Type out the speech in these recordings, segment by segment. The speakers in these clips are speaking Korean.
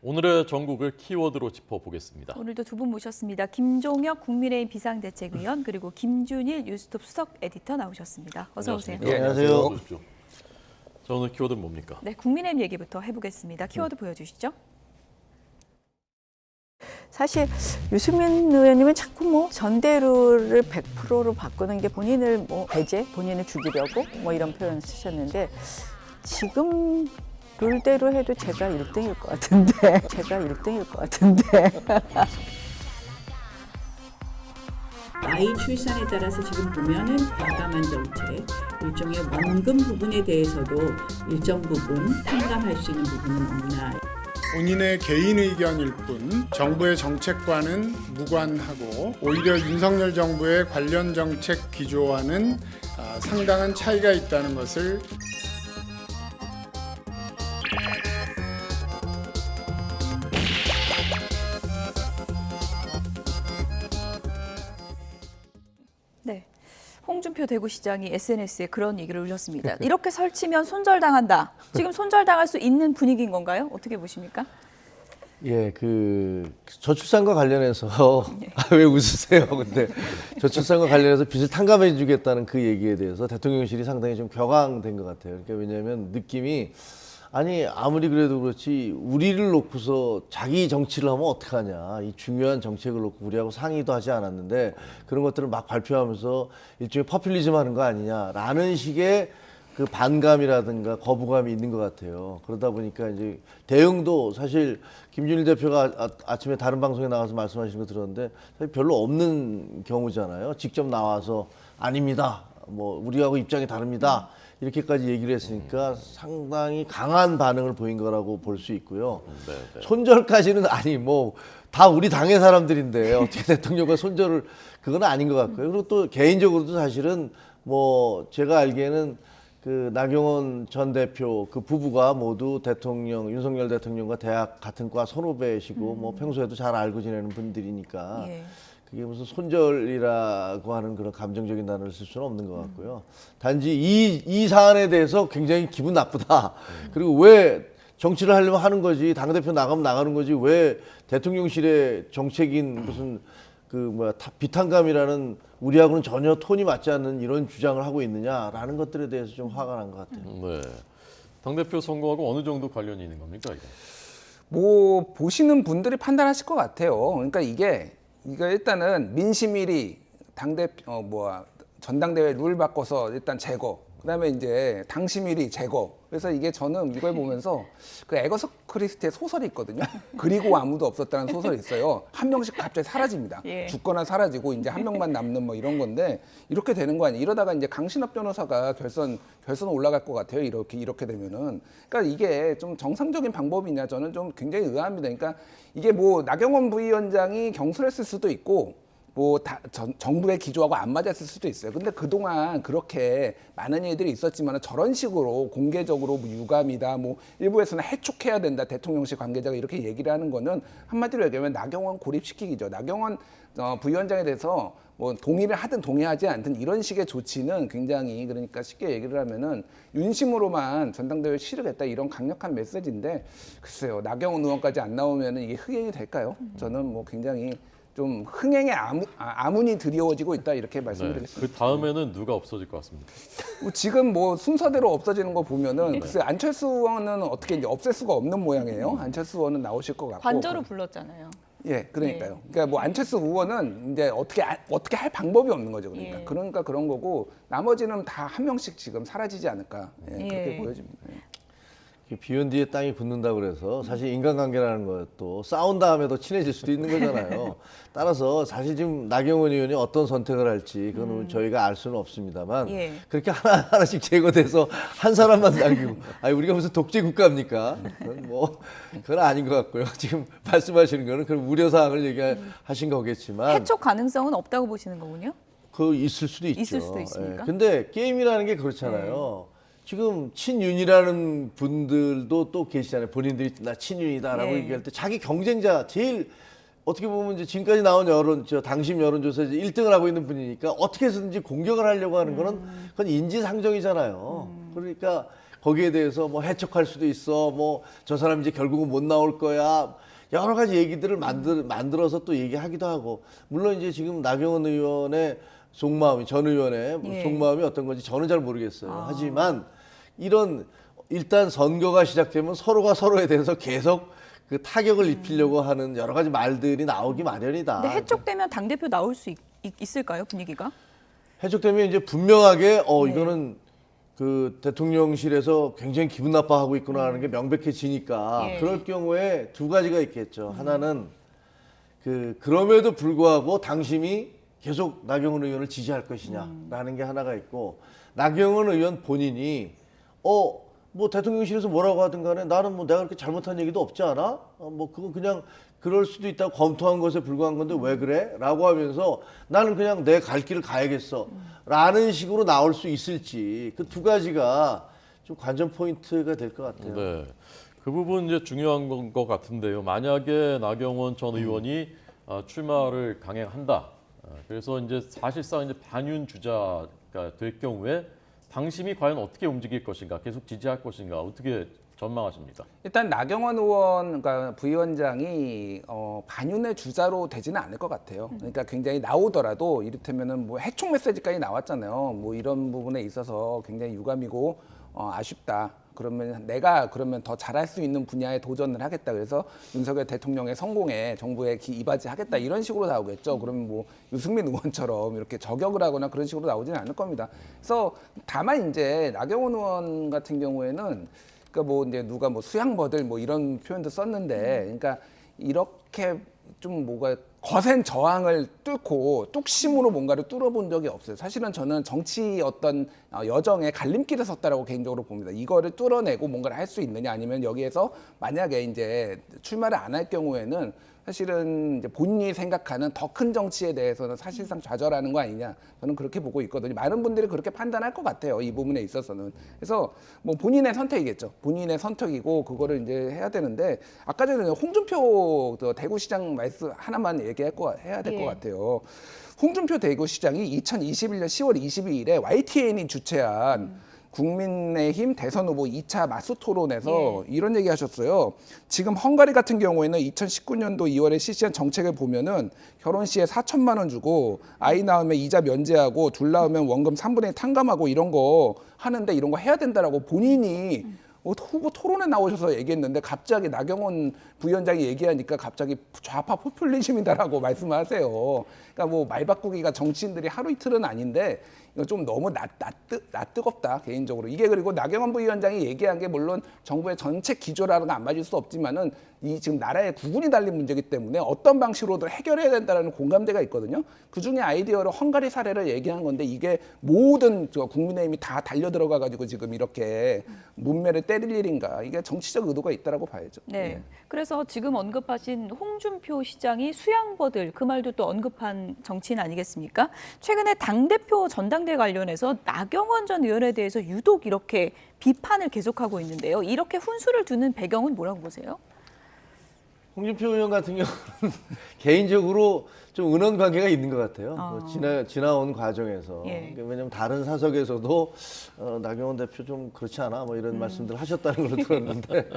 오늘의 전국을 키워드로 짚어보겠습니다. 오늘도 두 분 모셨습니다. 김종혁 국민의힘 비상대책위원 그리고 김준일 뉴스톱 수석 에디터 나오셨습니다. 어서 오세요. 네, 안녕하세요. 자, 오늘 키워드는 뭡니까? 네, 국민의힘 얘기부터 해보겠습니다. 키워드 보여주시죠. 사실 유승민 의원님은 자꾸 뭐 전대루를 100%로 바꾸는 게 본인을 뭐 배제, 본인을 죽이려고 뭐 이런 표현을 쓰셨는데 지금 룰대로 해도 제가 1등일 것 같은데 제가 1등일 것 같은데 아이 출산에 따라서 지금 보면은 과감한 정책, 일종의 원금 부분에 대해서도 일정 부분 탕감할 수 있는 부분은 없나. 본인의 개인 의견일 뿐 정부의 정책과는 무관하고 오히려 윤석열 정부의 관련 정책 기조와는 상당한 차이가 있다는 것을 네, 홍준표 대구시장이 SNS에 그런 얘기를 올렸습니다. 이렇게 설치면 손절당한다. 지금 손절당할 수 있는 분위기인 건가요? 어떻게 보십니까? 예, 저출산과 관련해서 왜 웃으세요? 근데 저출산과 관련해서 빚을 탕감해 주겠다는 그 얘기에 대해서 대통령실이 상당히 좀 격앙된 것 같아요. 그러니까 왜냐하면 느낌이 아니 아무리 그래도 그렇지 우리를 놓고서 자기 정치를 하면 어떡하냐, 이 중요한 정책을 놓고 우리하고 상의도 하지 않았는데 그런 것들을 막 발표하면서 일종의 퍼퓰리즘 하는 거 아니냐라는 식의 그 반감이라든가 거부감이 있는 것 같아요. 그러다 보니까 이제 대응도 사실 김준일 대표가 아침에 다른 방송에 나가서 말씀하시는 거 들었는데 사실 별로 없는 경우잖아요. 직접 나와서 아닙니다. 뭐 우리하고 입장이 다릅니다. 이렇게까지 얘기를 했으니까 상당히 강한 반응을 보인 거라고 볼 수 있고요. 네. 손절까지는 아니 뭐 다 우리 당의 사람들인데 어떻게 대통령과 손절을 그건 아닌 것 같고요. 그리고 또 개인적으로도 사실은 뭐 제가 알기에는 그 나경원 전 대표 그 부부가 모두 대통령 윤석열 대통령과 대학 같은 과 선후배시고 뭐 평소에도 잘 알고 지내는 분들이니까 예. 그게 무슨 손절이라고 하는 그런 감정적인 단어를 쓸 수는 없는 것 같고요. 단지 이 사안에 대해서 굉장히 기분 나쁘다. 그리고 왜 정치를 하려면 하는 거지, 당대표 나가면 나가는 거지, 왜 대통령실의 정책인 무슨 비탄감이라는 우리하고는 전혀 톤이 맞지 않는 이런 주장을 하고 있느냐라는 것들에 대해서 좀 화가 난 것 같아요. 네. 당대표 선거하고 어느 정도 관련이 있는 겁니까, 이게? 뭐 보시는 분들이 판단하실 것 같아요. 그러니까 이게 일단은 민심 1위 당대표 전당대회 룰 바꿔서 일단 제거. 그다음에 이제 당심 1위 제거. 그래서 이게 저는 이걸 보면서 그 에거서 크리스티의 소설이 있거든요. 그리고 아무도 없었다는 소설이 있어요. 한 명씩 갑자기 사라집니다. 예. 죽거나 사라지고 이제 한 명만 남는 뭐 이런 건데 이렇게 되는 거 아니에요. 이러다가 이제 강신업 변호사가 결선 올라갈 것 같아요. 이렇게 되면은. 그러니까 이게 좀 정상적인 방법이냐 저는 좀 굉장히 의아합니다. 그러니까 이게 뭐 나경원 부위원장이 경솔했을 수도 있고 뭐 정부의 기조하고 안 맞았을 수도 있어요. 근데 그동안 그렇게 많은 일들이 있었지만 저런 식으로 공개적으로 뭐 유감이다, 뭐 일부에서는 해촉해야 된다, 대통령실 관계자가 이렇게 얘기를 하는 거는 한마디로 얘기하면 나경원 고립시키기죠. 나경원 부위원장에 대해서 뭐 동의를 하든 동의하지 않든 이런 식의 조치는 굉장히 그러니까 쉽게 얘기를 하면은 윤심으로만 전당대회 치르겠다 이런 강력한 메시지인데 글쎄요 나경원 의원까지 안 나오면은 이게 흥행이 될까요? 저는 뭐 굉장히 좀 흥행의 아문이 드리워지고 있다 이렇게 말씀드리겠습니다. 그 다음에는 누가 없어질 것 같습니다. 지금 뭐 순서대로 없어지는 거 보면은 글쎄 안철수 의원은 어떻게 이제 없앨 수가 없는 모양이에요. 안철수 의원은 나오실 것 같고. 관저로 불렀잖아요. 예, 그러니까요. 그러니까 뭐 안철수 의원은 이제 어떻게 할 방법이 없는 거죠. 그러니까. 예. 그러니까 그런 거고 나머지는 다 한 명씩 지금 사라지지 않을까. 예, 그렇게 예. 보여집니다. 예. 비온 뒤에 땅이 굳는다 그래서 사실 인간관계라는 것도 싸운 다음에 더 친해질 수도 있는 거잖아요. 따라서 사실 지금 나경원 의원이 어떤 선택을 할지 그건 저희가 알 수는 없습니다만 예. 그렇게 하나씩 제거돼서 한 사람만 남기고 아니 우리가 무슨 독재 국가입니까? 그건 아닌 것 같고요. 지금 말씀하시는 거는 그런 우려 사항을 얘기하신 거겠지만 해촉 가능성은 없다고 보시는 거군요. 그 있을 수도 있죠. 있을 수도 있습니까? 근데 게임이라는 게 그렇잖아요. 지금 친윤이라는 분들도 또 계시잖아요. 본인들이 나 친윤이다라고 예. 얘기할 때 자기 경쟁자 제일 어떻게 보면 이제 지금까지 나온 당심 여론조사에서 1등을 하고 있는 분이니까 어떻게 해서든지 공격을 하려고 하는 거는 그건 인지상정이잖아요. 그러니까 거기에 대해서 뭐 해촉할 수도 있어. 뭐 저 사람 이제 결국은 못 나올 거야. 여러 가지 얘기들을 만들어서 또 얘기하기도 하고. 물론 이제 지금 나경원 의원의 속마음이, 전 의원의 예. 속마음이 어떤 건지 저는 잘 모르겠어요. 하지만 이런 일단 선거가 시작되면 서로가 서로에 대해서 계속 그 타격을 입히려고 하는 여러 가지 말들이 나오기 마련이다. 근데 해촉되면 당대표 나올 수 있을까요, 분위기가? 해촉되면 이제 분명하게 네. 이거는 그 대통령실에서 굉장히 기분 나빠하고 있구나 하는 게 명백해지니까 예. 그럴 경우에 두 가지가 있겠죠. 하나는 그럼에도 불구하고 당심이 계속 나경원 의원을 지지할 것이냐라는 게 하나가 있고, 나경원 의원 본인이 뭐 대통령실에서 뭐라고 하든 간에 나는 뭐 내가 그렇게 잘못한 얘기도 없지 않아? 뭐 그건 그냥 그럴 수도 있다고 검토한 것에 불과한 건데 왜 그래? 라고 하면서 나는 그냥 내 갈 길을 가야겠어 라는 식으로 나올 수 있을지, 그 두 가지가 좀 관전 포인트가 될 것 같아요. 네. 그 부분 이제 중요한 것 같은데요. 만약에 나경원 전 의원이 출마를 강행한다. 그래서 이제 사실상 이제 반윤 주자가 될 경우에 당심이 과연 어떻게 움직일 것인가, 계속 지지할 것인가, 어떻게 전망하십니까? 일단 나경원 의원, 그러니까 부위원장이 반윤의 주자로 되지는 않을 것 같아요. 그러니까 굉장히 나오더라도 이를테면은 뭐 해촉 메시지까지 나왔잖아요. 뭐 이런 부분에 있어서 굉장히 유감이고 아쉽다. 그러면 내가 더 잘할 수 있는 분야에 도전을 하겠다. 그래서 윤석열 대통령의 성공에 정부에 이바지하겠다. 이런 식으로 나오겠죠. 그러면 뭐 유승민 의원처럼 이렇게 저격을 하거나 그런 식으로 나오지는 않을 겁니다. 그래서 다만 이제 나경원 의원 같은 경우에는 그러니까 뭐 이제 누가 뭐 수양버들 뭐 이런 표현도 썼는데, 그러니까 이렇게 좀 뭐가 거센 저항을 뚫고 뚝심으로 뭔가를 뚫어본 적이 없어요. 사실은 저는 정치 어떤 여정에 갈림길에 섰다라고 개인적으로 봅니다. 이거를 뚫어내고 뭔가를 할 수 있느냐, 아니면 여기에서 만약에 이제 출마를 안 할 경우에는 사실은 이제 본인이 생각하는 더 큰 정치에 대해서는 사실상 좌절하는 거 아니냐, 저는 그렇게 보고 있거든요. 많은 분들이 그렇게 판단할 것 같아요, 이 부분에 있어서는. 그래서 뭐 본인의 선택이겠죠. 본인의 선택이고 그거를 이제 해야 되는데, 아까 전에 홍준표 대구시장 말씀 하나만 해야 될 것 예. 같아요. 홍준표 대구시장이 2021년 10월 22일에 YTN이 주최한 국민의힘 대선 후보 2차 맞수 토론에서 이런 얘기 하셨어요. 지금 헝가리 같은 경우에는 2019년도 2월에 실시한 정책을 보면은 결혼 시에 4천만 원 주고 아이 낳으면 이자 면제하고 둘 낳으면 원금 3분의 1 탕감하고 이런 거 하는데, 이런 거 해야 된다라고 본인이 후보 토론에 나오셔서 얘기했는데, 갑자기 나경원 부위원장이 얘기하니까 갑자기 좌파 포퓰리즘이다라고 말씀하세요. 그러니까 뭐 말 바꾸기가 정치인들이 하루 이틀은 아닌데 이거 좀 너무 뜨겁다, 개인적으로. 이게 그리고 나경원 부위원장이 얘기한 게 물론 정부의 전체 기조라는 건 안 맞을 수 없지만은 이 지금 나라에 구군이 달린 문제이기 때문에 어떤 방식으로든 해결해야 된다는 공감대가 있거든요. 그 중에 아이디어로 헝가리 사례를 얘기한 건데, 이게 모든 국민의힘이 다 달려 들어가 가지고 지금 이렇게 문매를 때릴 일인가? 이게 정치적 의도가 있다라고 봐야죠. 네. 예. 그래서 지금 언급하신 홍준표 시장이 수양버들, 그 말도 또 언급한 정치인 아니겠습니까? 최근에 당대표 전당대 관련해서 나경원 전 의원에 대해서 유독 이렇게 비판을 계속하고 있는데요. 이렇게 훈수를 두는 배경은 뭐라고 보세요? 홍준표 의원 같은 경우는 개인적으로 좀 은원 관계가 있는 것 같아요. 지나온 과정에서. 예. 왜냐하면 다른 사석에서도 나경원 대표 좀 그렇지 않아? 뭐 이런 말씀들을 하셨다는 걸 들었는데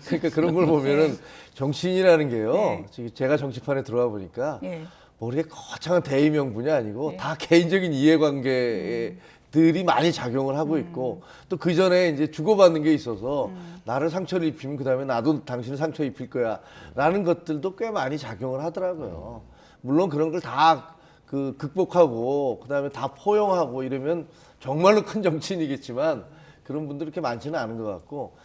그러니까 그런 걸 보면은 정치인이라는 게요. 네. 지금 제가 정치판에 들어와 보니까 예. 뭐 이렇게 거창한 대의 명분이 아니고 네. 다 개인적인 이해관계들이 많이 작용을 하고 있고, 또 그 전에 이제 주고받는 게 있어서 나를 상처를 입히면 그 다음에 나도 당신을 상처 입힐 거야라는 것들도 꽤 많이 작용을 하더라고요. 물론 그런 걸 다 극복하고 그 다음에 다 포용하고 이러면 정말로 큰 정치인이겠지만 그런 분들 이렇게 많지는 않은 것 같고,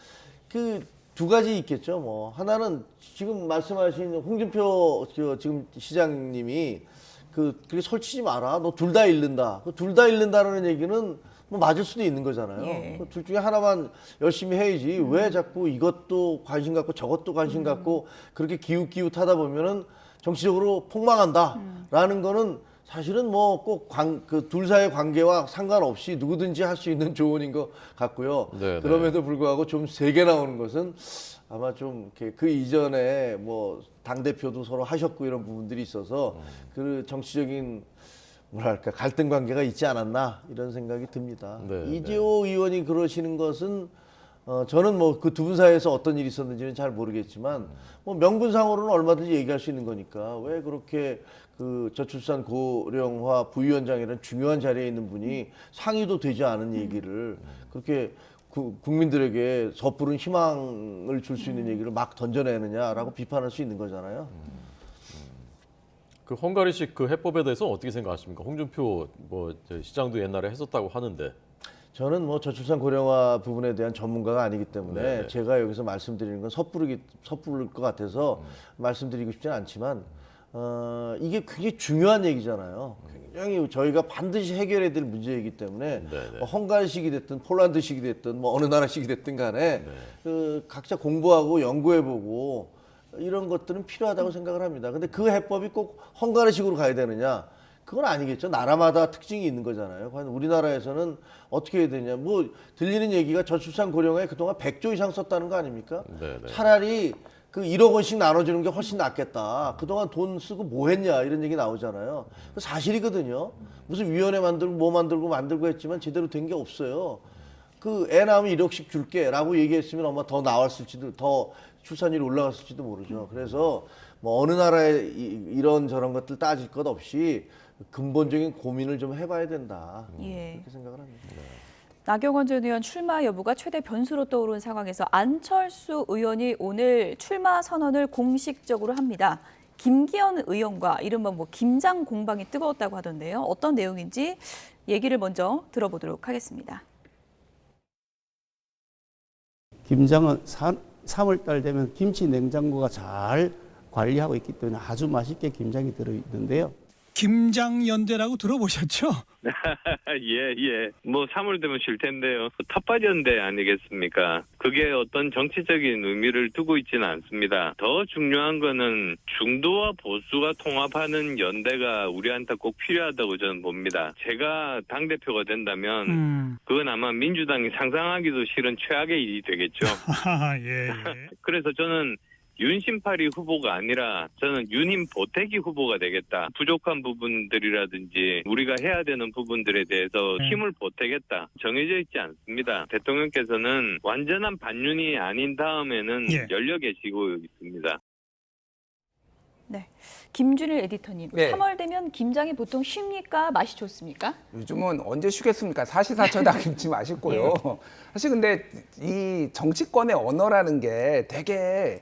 두 가지 있겠죠. 뭐 하나는 지금 말씀하신 홍준표 지금 시장님이 그렇게 설치지 마라. 너 둘 다 잃는다. 둘 다 잃는다는 얘기는 뭐 맞을 수도 있는 거잖아요. 예. 둘 중에 하나만 열심히 해야지. 왜 자꾸 이것도 관심 갖고 저것도 관심 갖고 그렇게 기웃기웃하다 보면은 정치적으로 폭망한다라는 거는 사실은 뭐 꼭 그 둘 사이의 관계와 상관없이 누구든지 할 수 있는 조언인 것 같고요. 네, 그럼에도 불구하고 좀 세게 나오는 것은 아마 좀 이렇게 그 이전에 뭐 당대표도 서로 하셨고 이런 부분들이 있어서 그 정치적인 뭐랄까 갈등 관계가 있지 않았나 이런 생각이 듭니다. 네, 이재호 의원이 그러시는 것은 저는 뭐 그 두 분 사이에서 어떤 일이 있었는지는 잘 모르겠지만 뭐 명분상으로는 얼마든지 얘기할 수 있는 거니까 왜 그렇게 그 저출산 고령화 부위원장이라는 중요한 자리에 있는 분이 상의도 되지 않은 얘기를 그렇게 국민들에게 섣부른 희망을 줄 수 있는 얘기를 막 던져내느냐라고 비판할 수 있는 거잖아요. 그 헝가리식 그 해법에 대해서 어떻게 생각하십니까? 홍준표 뭐 시장도 옛날에 했었다고 하는데. 저는 뭐 저출산 고령화 부분에 대한 전문가가 아니기 때문에 네네. 제가 여기서 말씀드리는 건 섣부를 것 같아서 말씀드리고 싶지는 않지만 이게 굉장히 중요한 얘기잖아요. 굉장히 저희가 반드시 해결해야 될 문제이기 때문에 네네. 뭐 헝가리식이 됐든 폴란드식이 됐든 뭐 어느 나라식이 됐든 간에 그 각자 공부하고 연구해보고 이런 것들은 필요하다고 생각을 합니다. 근데 그 해법이 꼭 헝가리식으로 가야 되느냐? 그건 아니겠죠. 나라마다 특징이 있는 거잖아요. 과연 우리나라에서는 어떻게 해야 되냐. 뭐 들리는 얘기가 저출산 고령화에 그동안 100조 이상 썼다는 거 아닙니까? 네네. 차라리 그 1억 원씩 나눠주는 게 훨씬 낫겠다. 그동안 돈 쓰고 뭐 했냐 이런 얘기 나오잖아요. 그 사실이거든요. 무슨 위원회 만들고 뭐 만들고 했지만 제대로 된 게 없어요. 그 애 낳으면 1억씩 줄게 라고 얘기했으면 아마 더 나왔을지도 더 출산율이 올라갔을지도 모르죠. 그래서 뭐 어느 나라에 이런 저런 것들 따질 것 없이 근본적인 고민을 좀 해봐야 된다. 예. 그렇게 생각을 합니다. 나경원 전 의원 출마 여부가 최대 변수로 떠오른 상황에서 안철수 의원이 오늘 출마 선언을 공식적으로 합니다. 김기현 의원과 이른바 뭐 김장 공방이 뜨거웠다고 하던데요. 어떤 내용인지 얘기를 먼저 들어보도록 하겠습니다. 김장은 3월달 되면 김치 냉장고가 잘 관리하고 있기 때문에 아주 맛있게 김장이 들어있는데요. 김장연대라고 들어보셨죠? 예. 뭐 3월 되면 쉴 텐데요. 텃밭연대 아니겠습니까? 그게 어떤 정치적인 의미를 두고 있지는 않습니다. 더 중요한 거는 중도와 보수가 통합하는 연대가 우리한테 꼭 필요하다고 저는 봅니다. 제가 당대표가 된다면 그건 아마 민주당이 상상하기도 싫은 최악의 일이 되겠죠. 예. 그래서 저는 윤심파리 후보가 아니라 저는 윤힘 보태기 후보가 되겠다. 부족한 부분들이라든지 우리가 해야 되는 부분들에 대해서 힘을 보태겠다. 정해져 있지 않습니다. 대통령께서는 완전한 반윤이 아닌 다음에는 열려 계시고 있습니다. 네, 김준일 에디터님, 네. 3월 되면 김장이 보통 쉽니까? 맛이 좋습니까? 요즘은 언제 쉬겠습니까? 사시사철 다 김치 맛있고요. 사실 근데 이 정치권의 언어라는 게 되게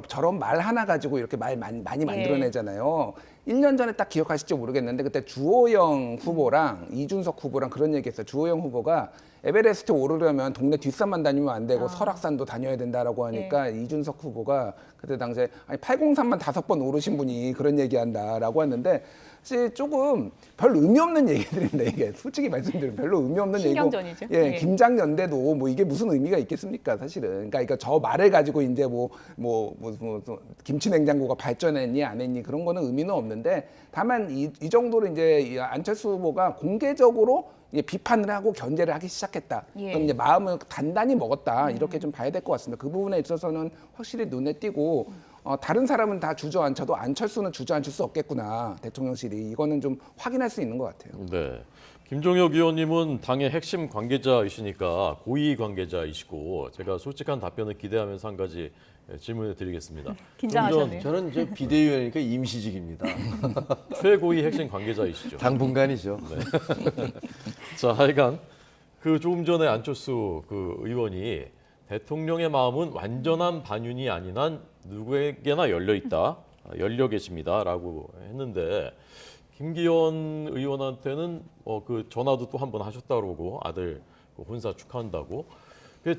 저런 말 하나 가지고 이렇게 말 많이 만들어내잖아요. 1년 전에 딱 기억하실지 모르겠는데 그때 주호영 후보랑 이준석 후보랑 그런 얘기했어요. 주호영 후보가 에베레스트 오르려면 동네 뒷산만 다니면 안 되고 설악산도 다녀야 된다라고 하니까 이준석 후보가 그때 당시에 아니 803만 5번 오르신 분이 그런 얘기한다라고 했는데 사실 조금 별 의미 없는 얘기들인데 이게 솔직히 말씀드리면 별로 의미 없는 얘기고 신경전이죠. 예, 김장연대도 뭐 이게 무슨 의미가 있겠습니까 사실은. 그러니까 저 말을 가지고 이제 뭐 김치 냉장고가 발전했니 안 했니 그런 거는 의미는 없는데 다만 이 정도로 이제 안철수 후보가 공개적으로 비판을 하고 견제를 하기 시작했다. 그럼 이제 마음을 단단히 먹었다. 이렇게 좀 봐야 될 것 같습니다. 그 부분에 있어서는 확실히 눈에 띄고 다른 사람은 다 주저앉혀도 안철수는 주저앉힐 수 없겠구나. 대통령실이. 이거는 좀 확인할 수 있는 것 같아요. 네. 김종혁 의원님은 당의 핵심 관계자이시니까 고위 관계자이시고 제가 솔직한 답변을 기대하면서 한 가지 질문을 드리겠습니다. 긴장하셨네요. 저는 이제 비대위원이니까 임시직입니다. 최고위 핵심 관계자이시죠. 당분간이죠. 자, 하여간 그 조금 전에 안철수 그 의원이 대통령의 마음은 완전한 반윤이 아닌 한 누구에게나 열려 있다, 열려 계십니다라고 했는데 김기현 의원한테는 그 전화도 또 한 번 하셨다 그러고 아들 혼사 축하한다고.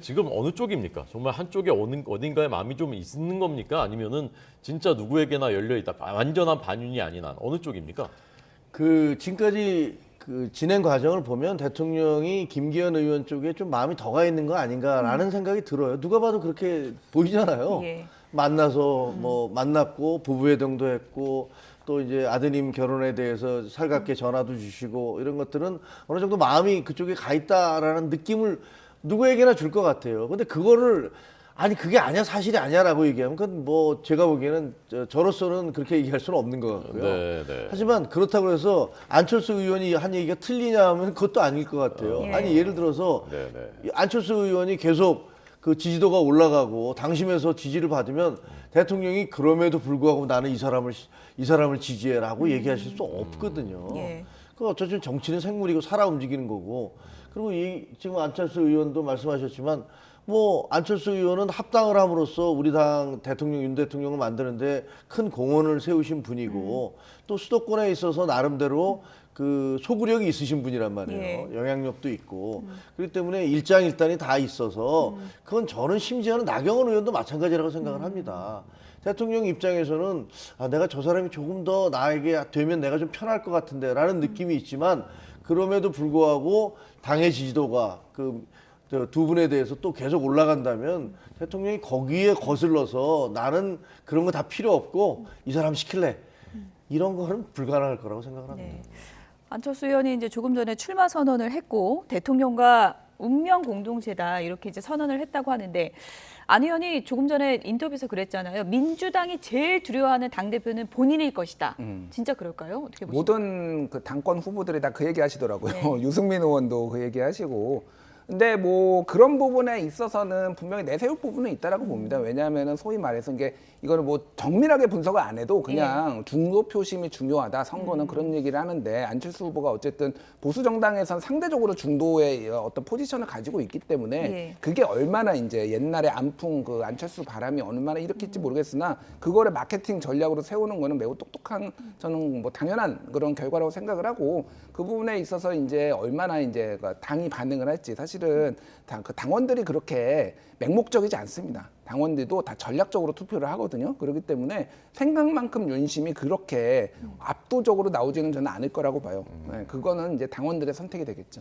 지금 어느 쪽입니까? 정말 한쪽에 어딘가에 마음이 좀 있는 겁니까? 아니면은 진짜 누구에게나 열려 있다, 완전한 반윤이 아닌 한 어느 쪽입니까? 그 지금까지 그 진행 과정을 보면 대통령이 김기현 의원 쪽에 좀 마음이 더 가 있는 거 아닌가라는 생각이 들어요. 누가 봐도 그렇게 보이잖아요. 예. 만나서 뭐 만났고 부부회동도 했고 또 이제 아드님 결혼에 대해서 살갑게 전화도 주시고 이런 것들은 어느 정도 마음이 그쪽에 가 있다라는 느낌을 누구에게나 줄 것 같아요. 근데 그거를 아니 그게 아니야 사실이 아니야라고 얘기하면 그건 뭐 제가 보기에는 저로서는 그렇게 얘기할 수는 없는 것 같고요. 네, 네. 하지만 그렇다고 해서 안철수 의원이 한 얘기가 틀리냐 하면 그것도 아닐 것 같아요. 예. 아니 예를 들어서 네, 네. 안철수 의원이 계속 그 지지도가 올라가고 당심에서 지지를 받으면 대통령이 그럼에도 불구하고 나는 이 사람을 지지해라고 얘기하실 수 없거든요. 예. 그 어차피 정치는 생물이고 살아 움직이는 거고 그리고 지금 안철수 의원도 말씀하셨지만 뭐 안철수 의원은 합당을 함으로써 우리 당 대통령 윤 대통령을 만드는데 큰 공헌을 세우신 분이고 또 수도권에 있어서 나름대로 그 소구력이 있으신 분이란 말이에요. 예. 영향력도 있고 그렇기 때문에 일장일단이 다 있어서 그건 저는 심지어는 나경원 의원도 마찬가지라고 생각을 합니다. 대통령 입장에서는 내가 저 사람이 조금 더 나에게 되면 내가 좀 편할 것 같은데라는 느낌이 있지만 그럼에도 불구하고 당의 지지도가 두 분에 대해서 또 계속 올라간다면 대통령이 거기에 거슬러서 나는 그런 거 다 필요 없고 이 사람 시킬래 이런 거는 불가능할 거라고 생각을 합니다. 네. 안철수 의원이 이제 조금 전에 출마 선언을 했고 대통령과 운명 공동체다 이렇게 이제 선언을 했다고 하는데 안 의원이 조금 전에 인터뷰에서 그랬잖아요. 민주당이 제일 두려워하는 당대표는 본인일 것이다. 진짜 그럴까요? 어떻게 보십니까? 모든 그 당권 후보들이 다 그 얘기 하시더라고요. 네. 유승민 의원도 그 얘기 하시고. 근데 뭐 그런 부분에 있어서는 분명히 내세울 부분은 있다라고 봅니다. 왜냐하면은 소위 말해서 이거는 뭐 정밀하게 분석을 안 해도 그냥 중도 표심이 중요하다. 선거는 그런 얘기를 하는데 안철수 후보가 어쨌든 보수 정당에선 상대적으로 중도의 어떤 포지션을 가지고 있기 때문에 예. 그게 얼마나 이제 옛날에 안풍 그 안철수 바람이 얼마나 일으킬지 모르겠으나 그거를 마케팅 전략으로 세우는 거는 매우 똑똑한 저는 뭐 당연한 그런 결과라고 생각을 하고 그 부분에 있어서 이제 얼마나 이제 당이 반응을 할지 사실은 그 당원들이 그렇게 맹목적이지 않습니다. 당원들도 다 전략적으로 투표를 하거든요. 그렇기 때문에 생각만큼 윤심이 그렇게 압도적으로 나오지는 저는 않을 거라고 봐요. 네, 그거는 이제 당원들의 선택이 되겠죠.